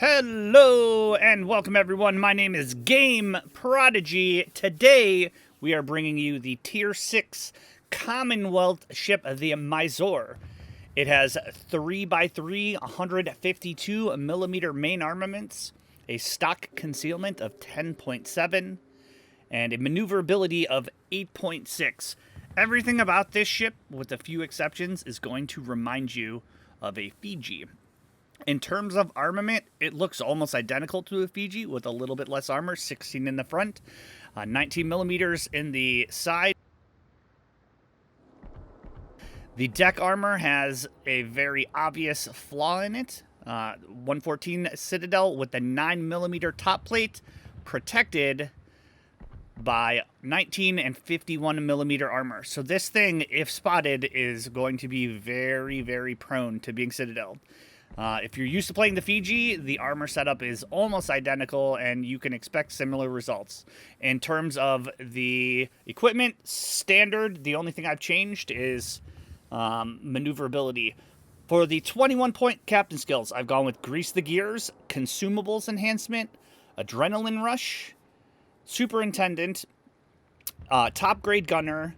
Hello and welcome everyone. My name is Game Prodigy. Today we are bringing you the Tier 6 Commonwealth ship, the Mysore. It has 3x3 152mm main armaments, a stock concealment of 10.7, and a maneuverability of 8.6. Everything about this ship, with a few exceptions, is going to remind you of a Fiji. In terms of armament, it looks almost identical to a Fiji with a little bit less armor, 16 in the front, 19 millimeters in the side. The deck armor has a very obvious flaw in it. 114 Citadel with the 9 millimeter top plate, protected by 19 and 51 millimeter armor. So this thing, if spotted, is going to be very, very prone to being Citadel. If you're used to playing the Fiji, the armor setup is almost identical, and you can expect similar results. In terms of the equipment, standard, the only thing I've changed is maneuverability. For the 21-point captain skills, I've gone with Grease the Gears, Consumables Enhancement, Adrenaline Rush, Superintendent, Top Grade Gunner,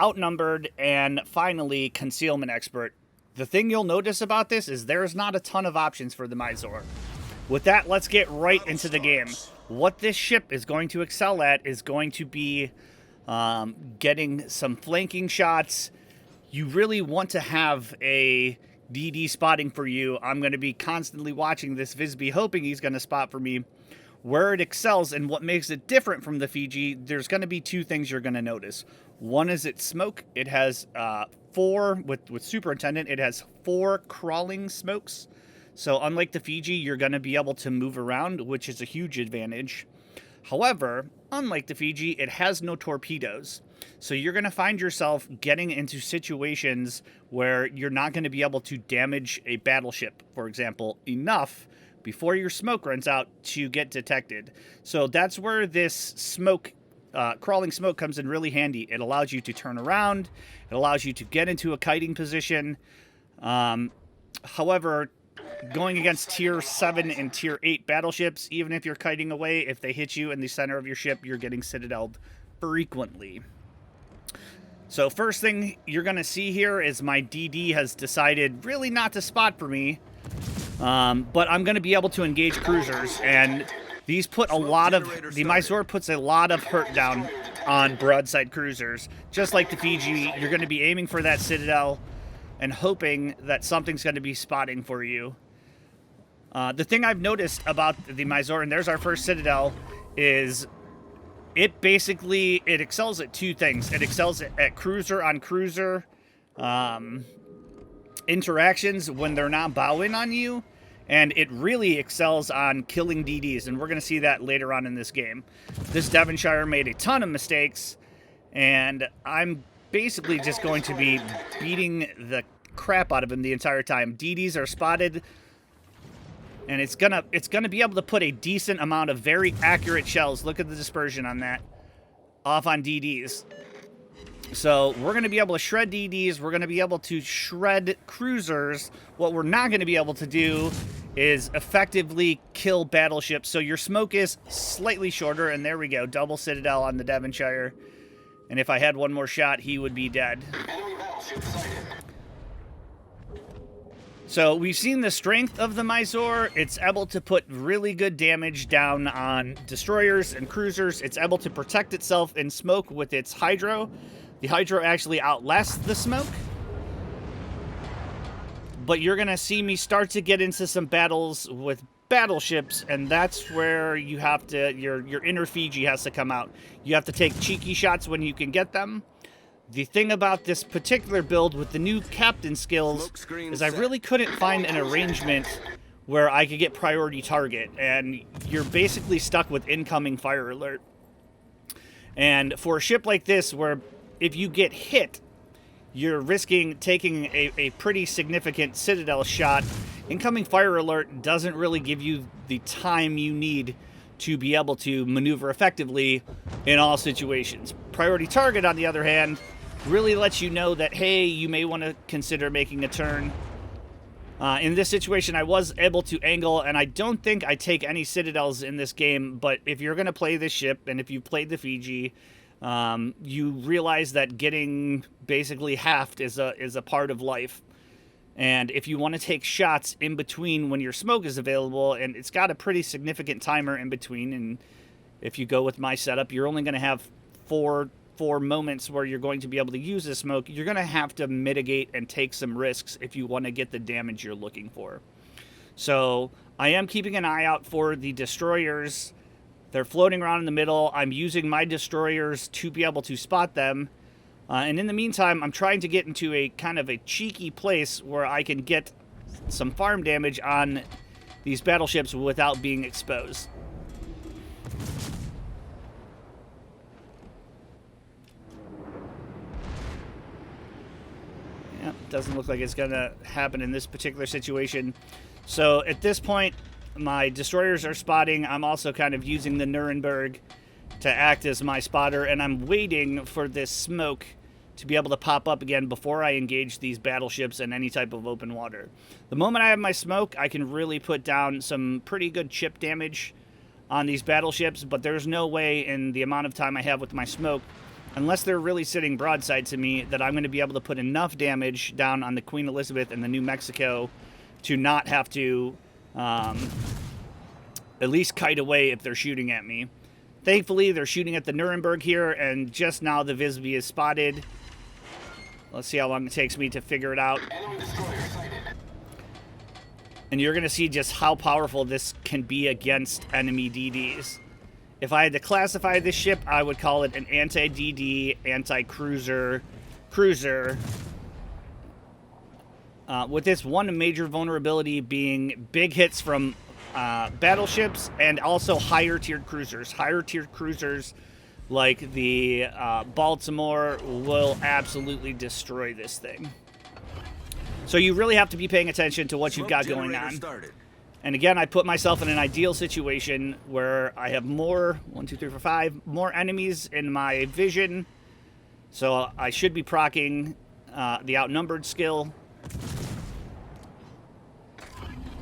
Outnumbered, and finally, Concealment Expert. The thing you'll notice about this is there's not a ton of options for the Mysore. With that, let's get right into the game. What this ship is going to excel at is going to be getting some flanking shots. You really want to have a DD spotting for you. I'm going to be constantly watching this Visby, hoping he's going to spot for me. Where it excels and what makes it different from the Fiji, there's going to be two things you're going to notice. One is its smoke. It has four, with Superintendent, it has 4 crawling smokes. So unlike the Fiji, you're going to be able to move around, which is a huge advantage. However, unlike the Fiji, it has no torpedoes. So you're going to find yourself getting into situations where you're not going to be able to damage a battleship, for example, enough before your smoke runs out to get detected. So that's where this smoke, crawling smoke, comes in really handy. It allows you to turn around. It allows you to get into a kiting position. However, going against Tier 7 and Tier 8 battleships, even if you're kiting away, if they hit you in the center of your ship, you're getting citadeled frequently. So first thing you're going to see here is my DD has decided really not to spot for me. But I'm going to be able to engage cruisers, and these put a lot of, the Mysore puts a lot of hurt down on broadside cruisers. Just like the Fiji, you're going to be aiming for that Citadel and hoping that something's going to be spotting for you. The thing I've noticed about the Mysore, and there's our first Citadel, is it excels at two things. It excels at cruiser on cruiser interactions when they're not bowing on you, and it really excels on killing DDs, and we're going to see that later on in this game. This Devonshire made a ton of mistakes, and I'm basically just going to be beating the crap out of him the entire time. DDs are spotted, and it's gonna be able to put a decent amount of very accurate shells. Look at the dispersion on that, off on DDs. So we're going to be able to shred DDs. We're going to be able to shred cruisers. What we're not going to be able to do is effectively kill battleships. So your smoke is slightly shorter, and there we go. Double Citadel on the Devonshire. And if I had one more shot, he would be dead. So we've seen the strength of the Mysore. It's able to put really good damage down on destroyers and cruisers. It's able to protect itself in smoke with its hydro. The hydro actually outlasts the smoke. But you're going to see me start to get into some battles with battleships, and that's where you have to, your inner Fiji has to come out. You have to take cheeky shots when you can get them. The thing about this particular build with the new captain skills is I really couldn't find an arrangement where I could get priority target, and you're basically stuck with incoming fire alert. And for a ship like this, where if you get hit, you're risking taking a pretty significant Citadel shot, incoming fire alert doesn't really give you the time you need to be able to maneuver effectively in all situations. Priority target, on the other hand, really lets you know that, hey, you may want to consider making a turn. In this situation, I was able to angle, and I don't think I take any citadels in this game, but if you're going to play this ship, and if you've played the Fiji, you realize that getting basically halved is a part of life. And if you want to take shots in between when your smoke is available, and it's got a pretty significant timer in between, and if you go with my setup, you're only going to have four moments where you're going to be able to use the smoke. You're going to have to mitigate and take some risks if you want to get the damage you're looking for. So I am keeping an eye out for the destroyers. They're floating around in the middle. I'm using my destroyers to be able to spot them. And in the meantime, I'm trying to get into a kind of a cheeky place where I can get some farm damage on these battleships without being exposed. Yeah, doesn't look like it's going to happen in this particular situation. So at this point, my destroyers are spotting. I'm also kind of using the Nuremberg to act as my spotter, and I'm waiting for this smoke to be able to pop up again before I engage these battleships in any type of open water. The moment I have my smoke, I can really put down some pretty good chip damage on these battleships, but there's no way in the amount of time I have with my smoke, unless they're really sitting broadside to me, that I'm going to be able to put enough damage down on the Queen Elizabeth and the New Mexico to not have to at least kite away if they're shooting at me. Thankfully, they're shooting at the Nuremberg here, and just now the Visby is spotted. Let's see how long it takes me to figure it out. And you're going to see just how powerful this can be against enemy DDs. If I had to classify this ship, I would call it an anti-DD, anti-cruiser, cruiser. With this one major vulnerability being big hits from battleships and also higher-tiered cruisers. Higher-tiered cruisers like the Baltimore will absolutely destroy this thing. So you really have to be paying attention to what you've got going on. Started. And again, I put myself in an ideal situation where I have more, 1, 2, 3, 4, 5, more enemies in my vision. So I should be proccing the outnumbered skill.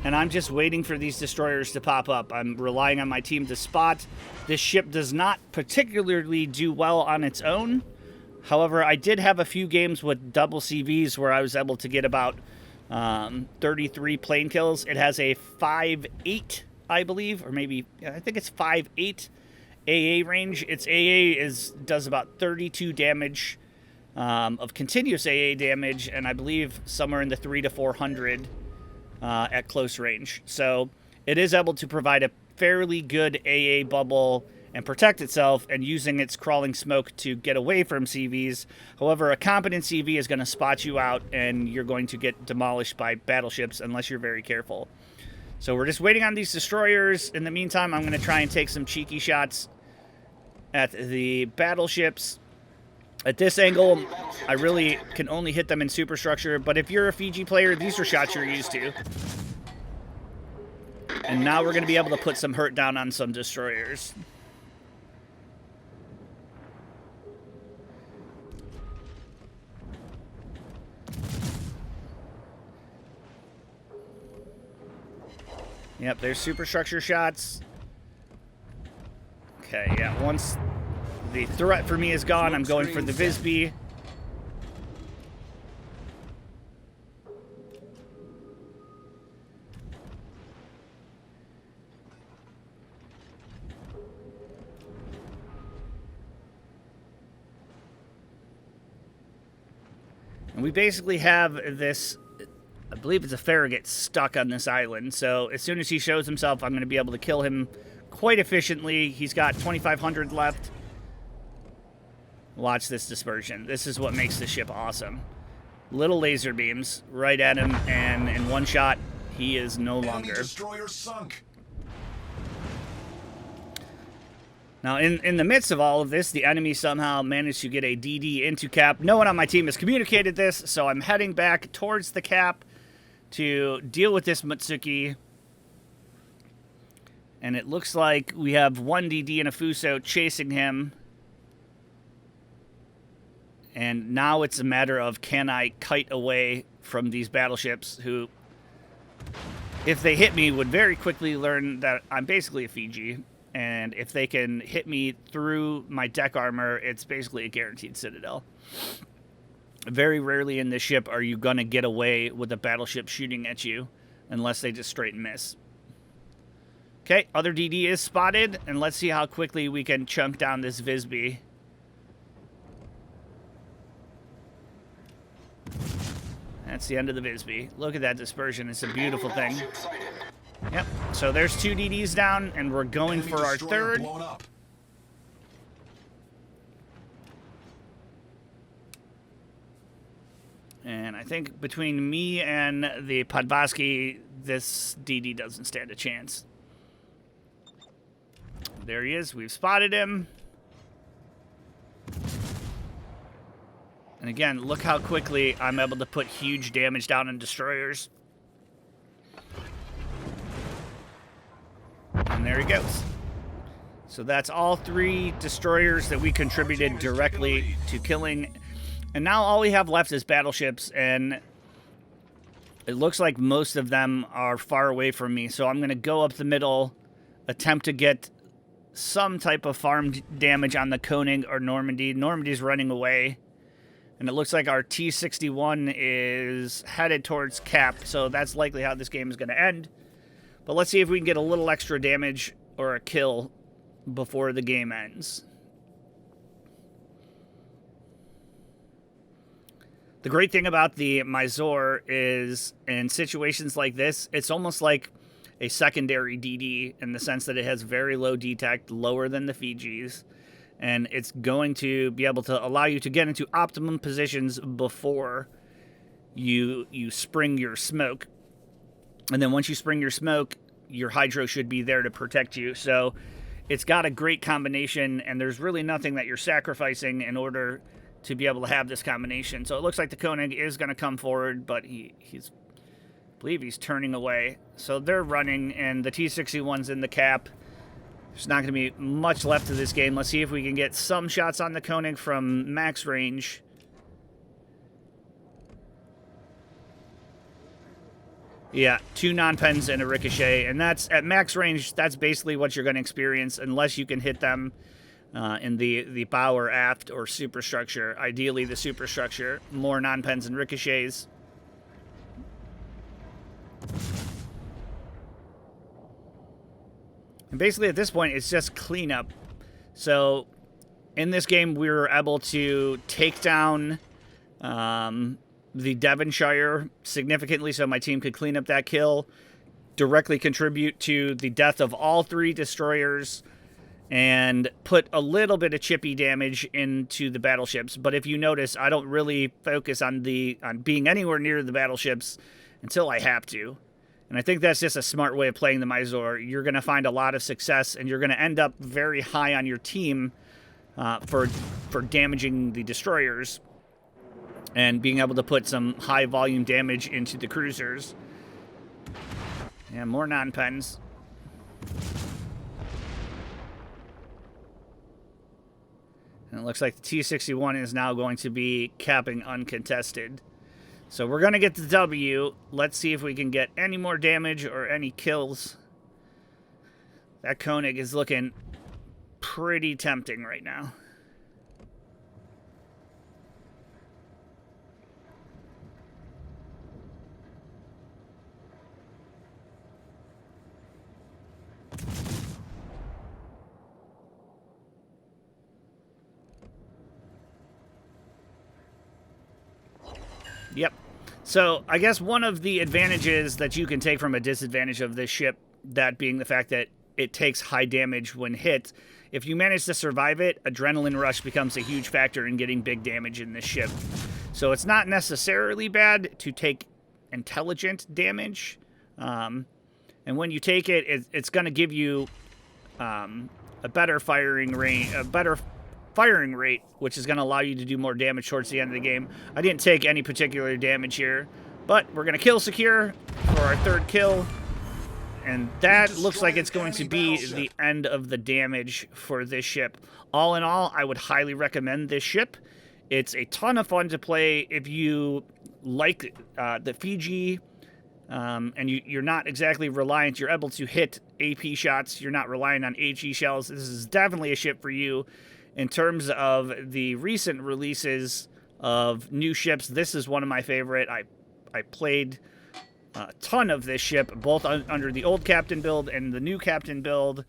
And I'm just waiting for these destroyers to pop up. I'm relying on my team to spot. This ship does not particularly do well on its own. However, I did have a few games with double CVs where I was able to get about 33 plane kills. It has a 5.8, I believe, or maybe, I think it's 5.8 AA range. Its AA does about 32 damage of continuous AA damage, and I believe somewhere in the 300 to 400 at close range. So it is able to provide a fairly good AA bubble and protect itself, and using its crawling smoke to get away from CVs. However, a competent CV is going to spot you out, and you're going to get demolished by battleships unless you're very careful. So we're just waiting on these destroyers. In the meantime, I'm going to try and take some cheeky shots at the battleships. At this angle, I really can only hit them in superstructure, but if you're a Fiji player, these are shots you're used to. And now we're going to be able to put some hurt down on some destroyers. Yep, there's superstructure shots. Okay, yeah, once the threat for me is gone, I'm going for the Visby. And we basically have this, I believe it's a Farragut, stuck on this island. So as soon as he shows himself, I'm going to be able to kill him quite efficiently. He's got 2,500 left. Watch this dispersion. This is what makes this ship awesome. Little laser beams right at him, and in one shot, he is no longer. Destroyer sunk. Now, in the midst of all of this, the enemy somehow managed to get a DD into cap. No one on my team has communicated this, so I'm heading back towards the cap to deal with this Mutsuki. And it looks like we have one DD and a Fuso chasing him. And now it's a matter of, can I kite away from these battleships who if they hit me, would very quickly learn that I'm basically a Fiji. And if they can hit me through my deck armor, it's basically a guaranteed citadel. Very rarely in this ship are you going to get away with a battleship shooting at you, unless they just straight miss. Okay, other DD is spotted, and let's see how quickly we can chunk down this Visby. That's the end of the Visby. Look at that dispersion. It's a beautiful thing. Yep, so there's 2 DDs down, and we're going for our third. And I think between me and the Podvaski, this DD doesn't stand a chance. There he is. We've spotted him. And again, look how quickly I'm able to put huge damage down on destroyers. And there he goes. So that's all 3 destroyers that we contributed directly to killing. And now all we have left is battleships, and it looks like most of them are far away from me. So I'm going to go up the middle, attempt to get some type of farm damage on the Koenig or Normandy. Normandy's running away. And it looks like our T-61 is headed towards Cap, so that's likely how this game is going to end. But let's see if we can get a little extra damage or a kill before the game ends. The great thing about the Mysore is, in situations like this, it's almost like a secondary DD in the sense that it has very low detect, lower than the Fijis. And it's going to be able to allow you to get into optimum positions before you spring your smoke. And then once you spring your smoke, your hydro should be there to protect you. So it's got a great combination, and there's really nothing that you're sacrificing in order to be able to have this combination. So it looks like the Koenig is going to come forward, but he's I believe he's turning away. So they're running, and the T-61's in the Cap. There's not going to be much left of this game. Let's see if we can get some shots on the Koenig from max range. Yeah, 2 non-pens and a ricochet, and that's at max range. That's basically what you're going to experience, unless you can hit them in the bow or aft or superstructure. Ideally, the superstructure. More non-pens and ricochets. And basically, at this point, it's just cleanup. So, in this game, we were able to take down the Devonshire significantly, so my team could clean up that kill, directly contribute to the death of all 3 destroyers, and put a little bit of chippy damage into the battleships. But if you notice, I don't really focus on being anywhere near the battleships until I have to. And I think that's just a smart way of playing the Mysore. You're going to find a lot of success, and you're going to end up very high on your team for damaging the destroyers and being able to put some high volume damage into the cruisers. Yeah, more non-pens. And it looks like the T-61 is now going to be capping uncontested. So we're going to get the W. Let's see if we can get any more damage or any kills. That Koenig is looking pretty tempting right now. Yep. So I guess one of the advantages that you can take from a disadvantage of this ship, that being the fact that it takes high damage when hit, if you manage to survive it, adrenaline rush becomes a huge factor in getting big damage in this ship. So it's not necessarily bad to take intelligent damage. And when you take it, it's going to give you a better firing rate, which is going to allow you to do more damage towards the end of the game. I didn't take any particular damage here, but we're going to kill secure for our 3rd kill, and that looks like it's going to be the end of the damage for this ship. All in all, I would highly recommend this ship. It's a ton of fun to play if you like the Fiji and you're not exactly reliant. You're able to hit AP shots. You're not relying on HE shells. This is definitely a ship for you. In terms of the recent releases of new ships, this is one of my favorite. I played a ton of this ship, both under the old captain build and the new captain build.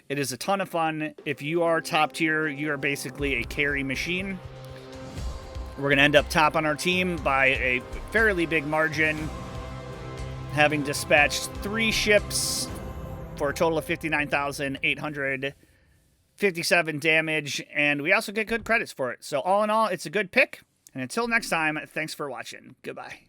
It is a ton of fun. If you are top tier, you are basically a carry machine. We're going to end up top on our team by a fairly big margin, having dispatched 3 ships for a total of 59,857 damage, and we also get good credits for it. So all in all, it's a good pick. And until next time, thanks for watching. Goodbye.